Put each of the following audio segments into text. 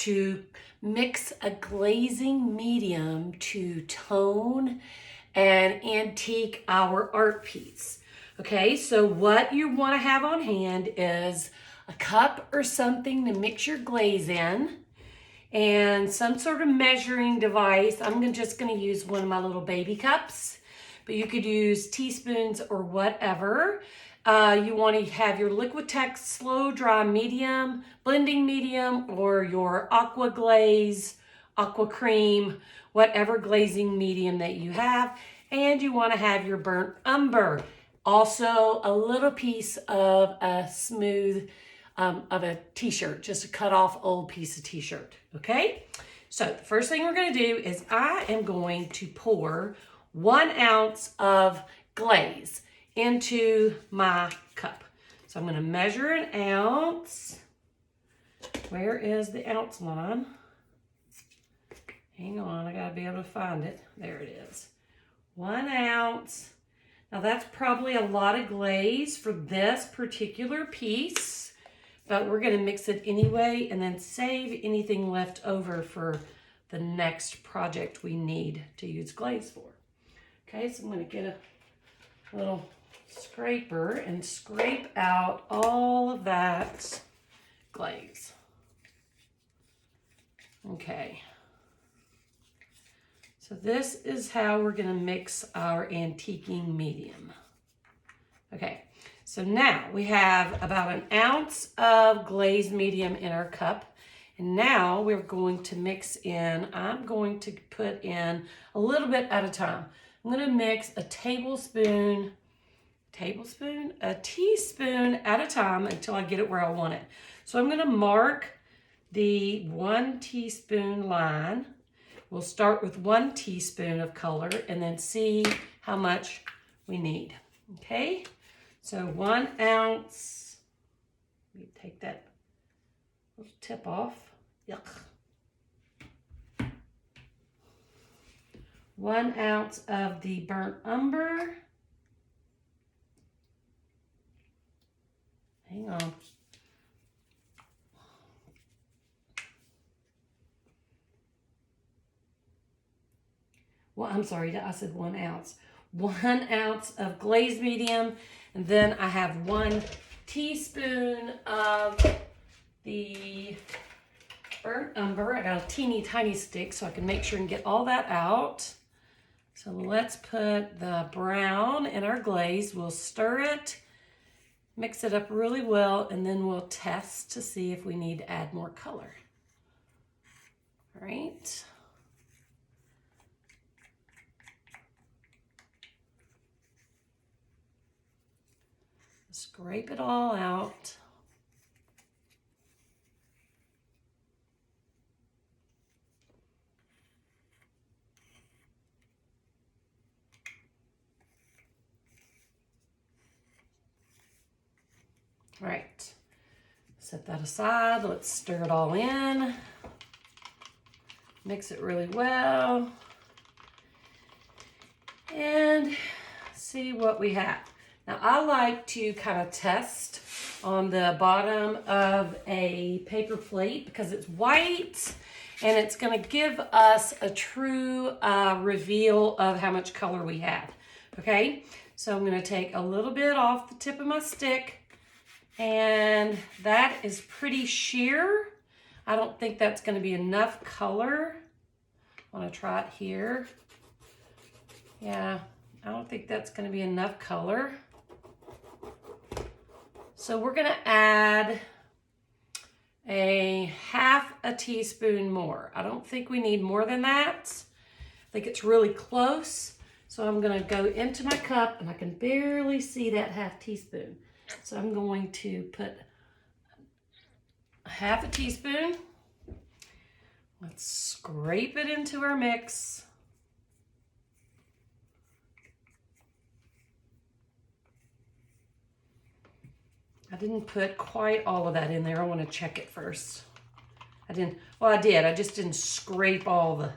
to mix a glazing medium to tone and antique our art piece. Okay, so what you want to have on hand is a cup or something to mix your glaze in, and some sort of measuring device. I'm just going to use one of my little baby cups, but you could use teaspoons or whatever. You want to have your Liquitex slow dry medium, blending medium, or your aqua glaze, aqua cream, whatever glazing medium that you have. And you want to have your burnt umber. Also a little piece of a smooth, of a t-shirt, just a cut off old piece of t-shirt, okay? So the first thing we're gonna do is I am going to pour 1 ounce of glaze into my cup. So I'm gonna measure an ounce. Where is the ounce line? Hang on, I gotta be able to find it. There it is. 1 ounce. Now that's probably a lot of glaze for this particular piece, but we're gonna mix it anyway and then save anything left over for the next project we need to use glaze for. Okay, so I'm gonna get a little scraper and scrape out all of that glaze. Okay. So this is how we're gonna mix our antiquing medium. Okay, so now we have about 1 ounce of glazed medium in our cup. And now we're going to mix in, I'm going to put in a little bit at a time. I'm gonna mix a teaspoon at a time until I get it where I want it. So I'm gonna mark the 1 teaspoon line. We'll start with 1 teaspoon of color and then see how much we need. Okay, so 1 ounce. Let me take that little tip off. Yuck. 1 ounce of the burnt umber. Hang on. Well, I'm sorry, I said 1 ounce. 1 ounce of glazed medium, and then I have 1 teaspoon of the burnt umber. I got a teeny tiny stick so I can make sure and get all that out. So let's put the brown in our glaze. We'll stir it, mix it up really well, and then we'll test to see if we need to add more color. All right. Scrape it all out. All right, set that aside. Let's stir it all in. Mix it really well. And see what we have. Now I like to kind of test on the bottom of a paper plate because it's white and it's going to give us a true reveal of how much color we have. Okay, so I'm going to take a little bit off the tip of my stick, and that is pretty sheer. I don't think that's going to be enough color. I want to try it here. Yeah, I don't think that's going to be enough color. So we're going to add a half a teaspoon more. I don't think we need more than that. I think it's really close. So I'm going to go into my cup, and I can barely see that half teaspoon. So I'm going to put a half a teaspoon. Let's scrape it into our mix. I didn't put quite all of that in there. I want to check it first. I did. I just didn't scrape all the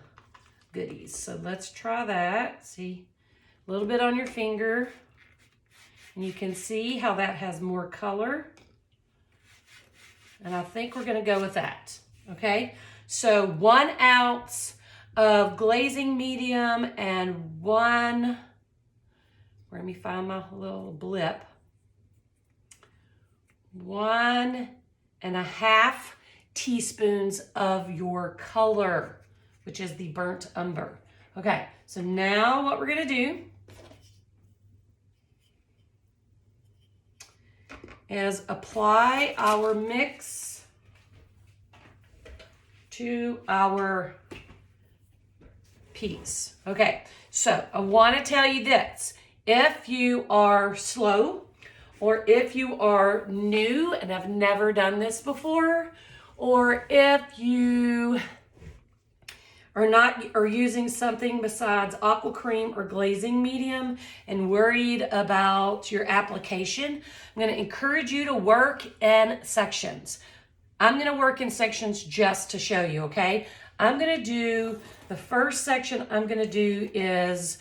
goodies. So let's try that. See, a little bit on your finger. And you can see how that has more color. And I think we're going to go with that. Okay. So 1 ounce of glazing medium and let me find my little blip. 1.5 teaspoons of your color, which is the burnt umber. Okay, so now what we're gonna do is apply our mix to our piece. Okay, so I want to tell you this. If you are slow, or if you are new and have never done this before, or if you are using something besides aqua cream or glazing medium and worried about your application, I'm going to encourage you to work in sections. I'm going to work in sections just to show you, okay? I'm going to do, the first section I'm going to do is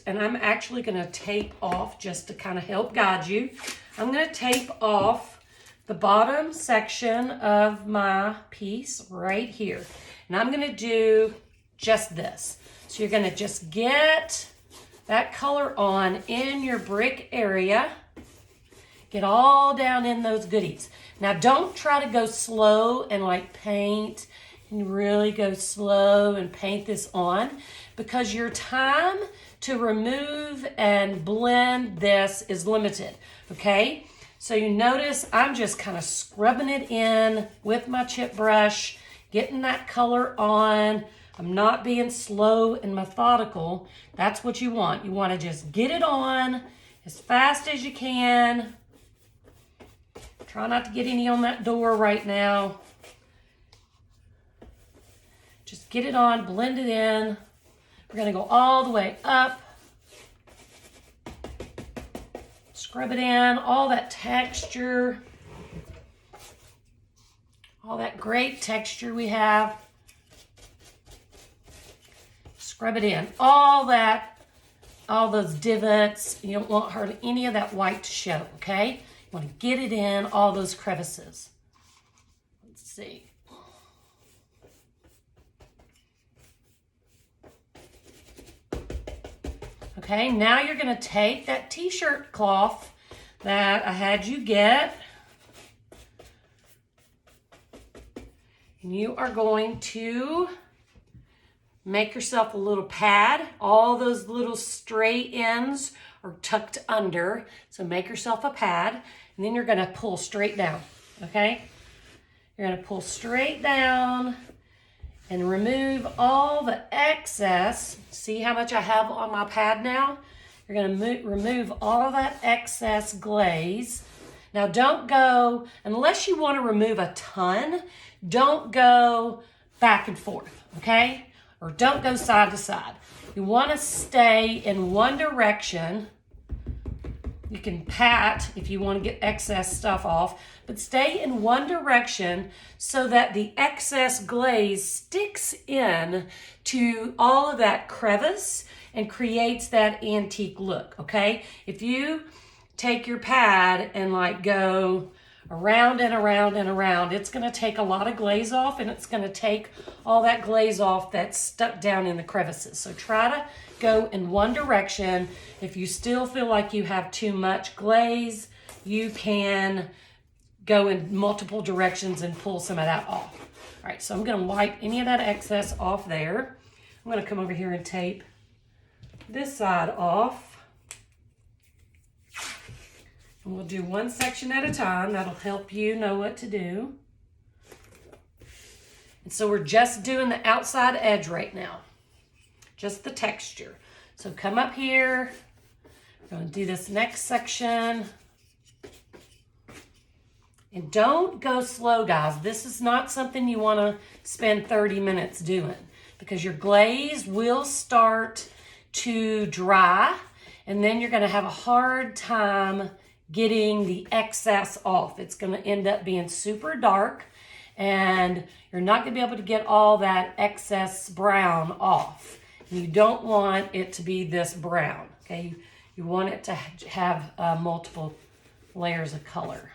and I'm actually going to tape off just to kind of help guide you. I'm going to tape off the bottom section of my piece right here. And I'm going to do just this. So you're going to just get that color on in your brick area. Get all down in those goodies. Now don't try to go slow and like paint and really go slow and paint this on, because your time to remove and blend this is limited, okay? So you notice I'm just kind of scrubbing it in with my chip brush, getting that color on. I'm not being slow and methodical. That's what you want. You want to just get it on as fast as you can. Try not to get any on that door right now. Just get it on, blend it in. We're going to go all the way up. Scrub it in, all that texture. All that great texture we have. Scrub it in. All those divots. You don't want hardly any of that white to show, okay? You want to get it in all those crevices. Let's see. Okay, now you're going to take that t-shirt cloth that I had you get, and you are going to make yourself a little pad. All those little straight ends are tucked under, so make yourself a pad, and then you're going to pull straight down, okay? You're going to pull straight down and remove all the excess. See how much I have on my pad now? You're going to remove all of that excess glaze. Now don't go, unless you want to remove a ton, don't go back and forth, okay? Or don't go side to side. You want to stay in one direction. You can pat if you want to get excess stuff off, but stay in one direction so that the excess glaze sticks in to all of that crevice and creates that antique look, okay? If you take your pad and like go around and around and around, it's going to take a lot of glaze off, and it's going to take all that glaze off that's stuck down in the crevices. So try to go in one direction. If you still feel like you have too much glaze, you can go in multiple directions and pull some of that off. All right, so I'm going to wipe any of that excess off there. I'm going to come over here and tape this side off. And we'll do one section at a time. That'll help you know what to do. And so we're just doing the outside edge right now. Just the texture. So come up here. We're going to do this next section. And don't go slow, guys. This is not something you want to spend 30 minutes doing, because your glaze will start to dry, and then you're going to have a hard time getting the excess off. It's going to end up being super dark, and you're not going to be able to get all that excess brown off. And you don't want it to be this brown, okay? You want it to have multiple layers of color.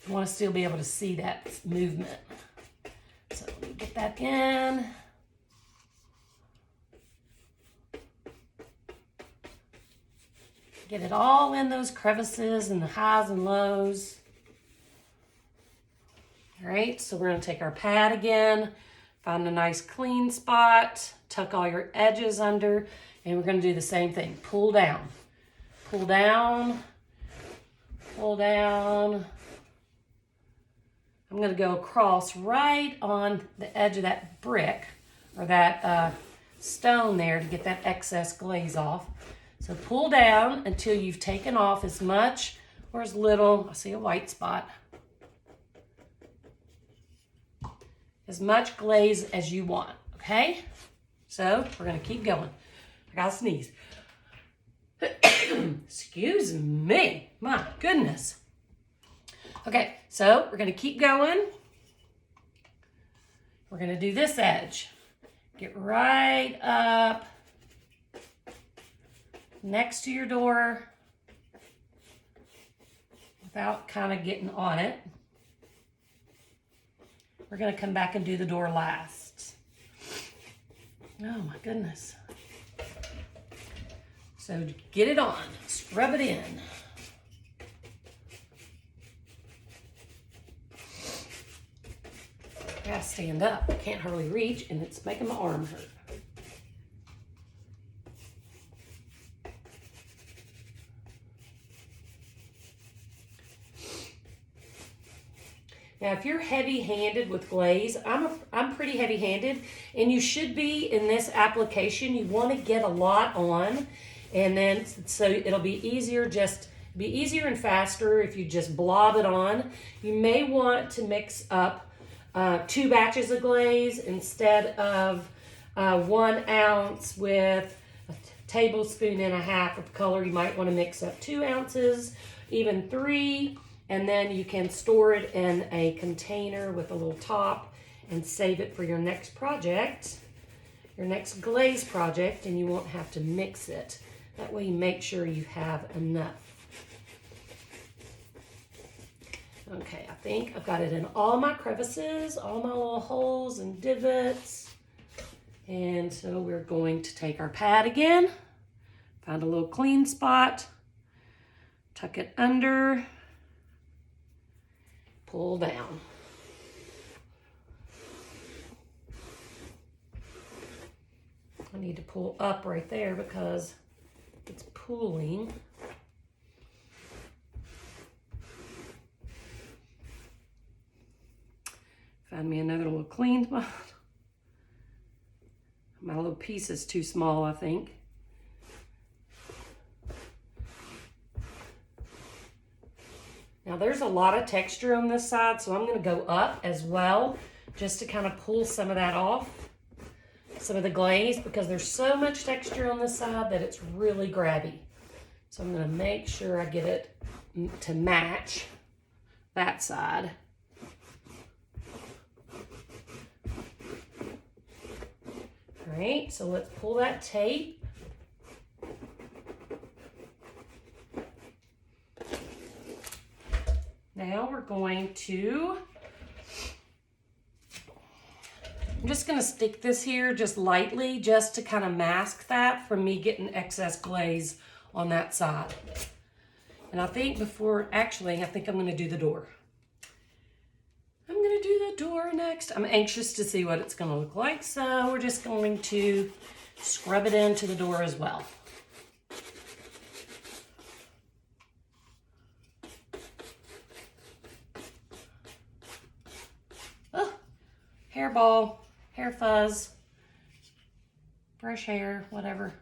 You want to still be able to see that movement. So let me get that in. Get it all in those crevices and the highs and lows. All right, so we're gonna take our pad again, find a nice clean spot, tuck all your edges under, and we're gonna do the same thing. Pull down, pull down, pull down. I'm gonna go across right on the edge of that brick or that stone there to get that excess glaze off. So pull down until you've taken off as much or as little, I see a white spot, as much glaze as you want, okay? So we're gonna keep going. I gotta sneeze. Excuse me, my goodness. Okay, so we're gonna keep going. We're gonna do this edge. Get right up next to your door without kind of getting on it. We're gonna come back and do the door last. Oh my goodness. So get it on, scrub it in. I gotta stand up. I can't hardly reach and it's making my arm hurt. Now, if you're heavy-handed with glaze, I'm pretty heavy-handed, and you should be in this application. You want to get a lot on, and then so it'll be easier and faster if you just blob it on. You may want to mix up 2 batches of glaze instead of 1 ounce with a tablespoon and a half of color. You might want to mix up 2 ounces, even 3. And then you can store it in a container with a little top and save it for your next project, your next glaze project, and you won't have to mix it. That way you make sure you have enough. Okay, I think I've got it in all my crevices, all my little holes and divots. And so we're going to take our pad again, find a little clean spot, tuck it under, pull down. I need to pull up right there because it's pooling. Find me another little clean spot. My little piece is too small, I think. Now there's a lot of texture on this side, so I'm going to go up as well just to kind of pull some of that off, some of the glaze, because there's so much texture on this side that it's really grabby. So I'm going to make sure I get it to match that side. All right, so let's pull that tape. Now we're going to, I'm just going to stick this here just lightly just to kind of mask that from me getting excess glaze on that side. And I think I think I'm going to do the door. I'm going to do the door next. I'm anxious to see what it's going to look like, so we're just going to scrub it into the door as well. Hairball, hair fuzz, brush hair, whatever.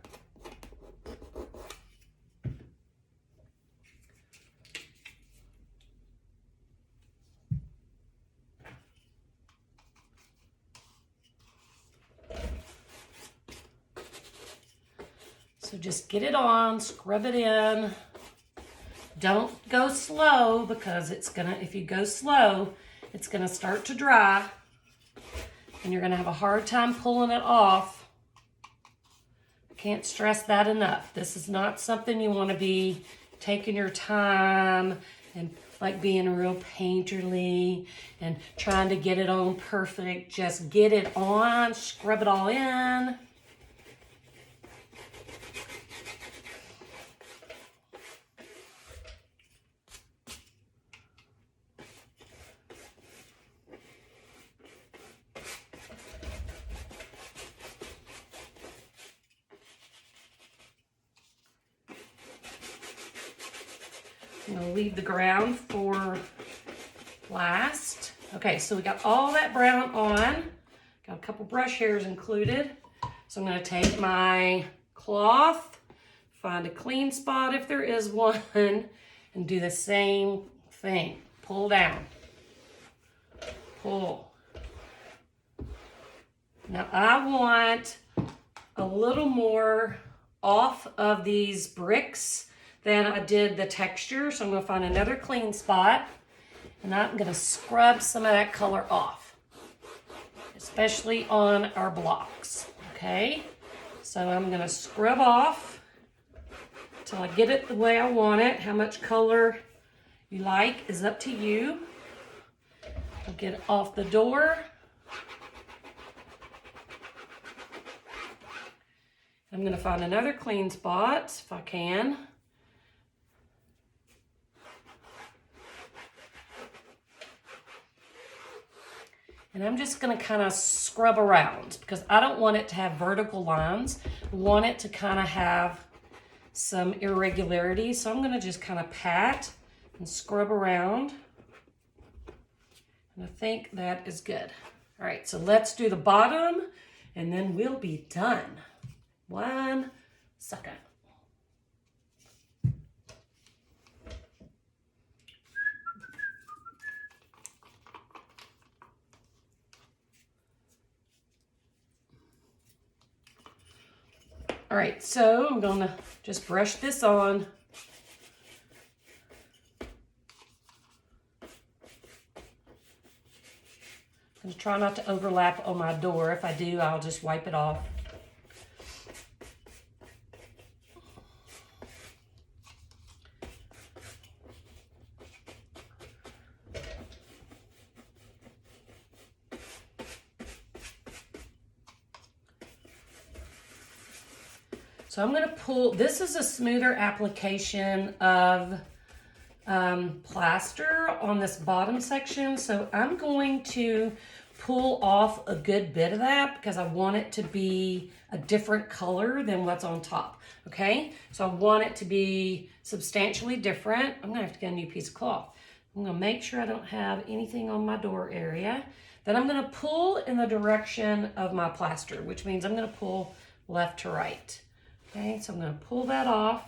So just get it on, scrub it in. Don't go slow because if you go slow, it's gonna start to dry. And you're gonna have a hard time pulling it off. Can't stress that enough. This is not something you wanna be taking your time and like being real painterly and trying to get it on perfect. Just get it on, scrub it all in. I'm gonna leave the ground for last. Okay, so we got all that brown on. Got a couple brush hairs included. So I'm gonna take my cloth, find a clean spot if there is one, and do the same thing. Pull down, pull. Now I want a little more off of these bricks than I did the texture. So I'm gonna find another clean spot and I'm gonna scrub some of that color off, especially on our blocks, okay? So I'm gonna scrub off till I get it the way I want it. How much color you like is up to you. I'll get it off the door. I'm gonna find another clean spot if I can. And I'm just gonna kind of scrub around because I don't want it to have vertical lines. I want it to kind of have some irregularity. So I'm gonna just kind of pat and scrub around. And I think that is good. All right, so let's do the bottom and then we'll be done. 1 second. All right, so I'm gonna just brush this on. I'm gonna try not to overlap on my door. If I do, I'll just wipe it off. So I'm gonna pull, this is a smoother application of plaster on this bottom section. So I'm going to pull off a good bit of that because I want it to be a different color than what's on top, okay? So I want it to be substantially different. I'm gonna have to get a new piece of cloth. I'm gonna make sure I don't have anything on my door area. Then I'm gonna pull in the direction of my plaster, which means I'm gonna pull left to right. Okay, so I'm going to pull that off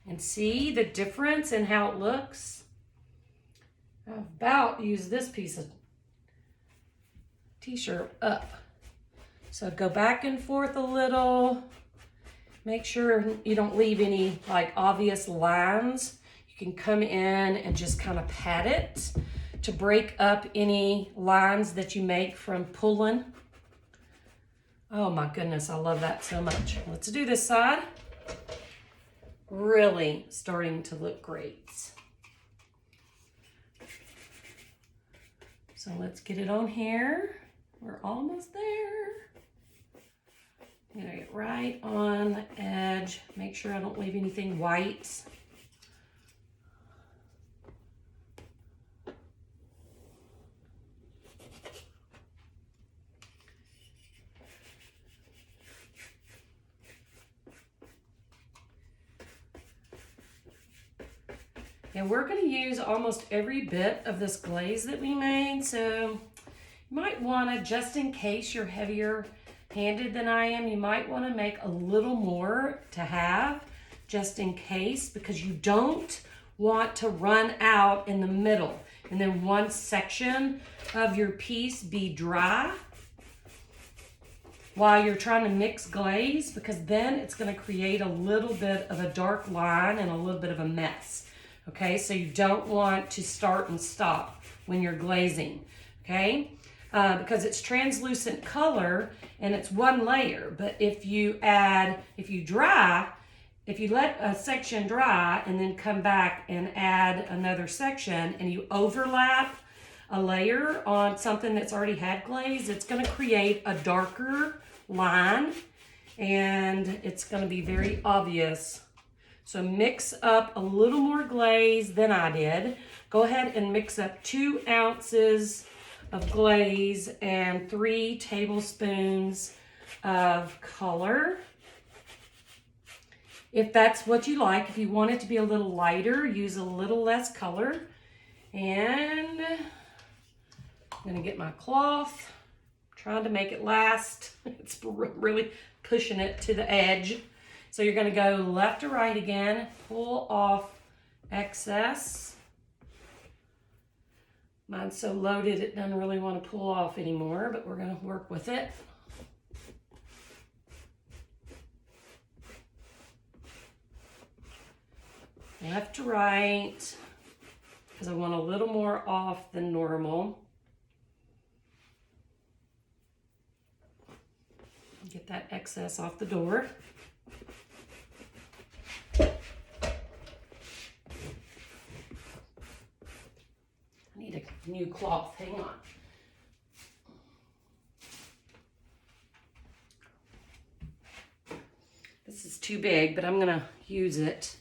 and see the difference in how it looks. I've about used this piece of t-shirt up. So go back and forth a little. Make sure you don't leave any like obvious lines. You can come in and just kind of pat it to break up any lines that you make from pulling. Oh my goodness, I love that so much. Let's do this side. Really starting to look great. So let's get it on here. We're almost there. I'm gonna get right on the edge. Make sure I don't leave anything white. And we're going to use almost every bit of this glaze that we made. So you might want to, just in case you're heavier handed than I am, you might want to make a little more to have just in case, because you don't want to run out in the middle and then one section of your piece be dry while you're trying to mix glaze, because then it's going to create a little bit of a dark line and a little bit of a mess. Okay, so you don't want to start and stop when you're glazing, okay? Because it's translucent color and it's one layer, but if you dry, if you let a section dry and then come back and add another section and you overlap a layer on something that's already had glaze, it's going to create a darker line and it's going to be very obvious. So mix up a little more glaze than I did. Go ahead and mix up 2 ounces of glaze and 3 tablespoons of color. If that's what you like, if you want it to be a little lighter, use a little less color. And I'm gonna get my cloth, trying to make it last. It's really pushing it to the edge. So you're gonna go left to right again, pull off excess. Mine's so loaded it doesn't really want to pull off anymore, but we're gonna work with it. Left to right, because I want a little more off than normal. Get that excess off the door. I need a new cloth, hang on. This is too big, but I'm gonna use it.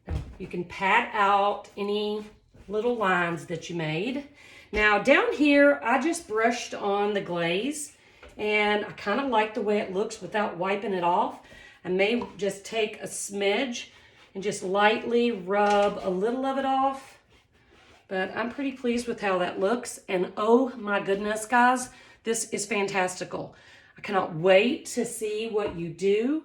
Now, you can pat out any little lines that you made. Now down here, I just brushed on the glaze and I kind of like the way it looks without wiping it off. I may just take a smidge and just lightly rub a little of it off, but I'm pretty pleased with how that looks. And oh my goodness, guys, this is fantastical. I cannot wait to see what you do.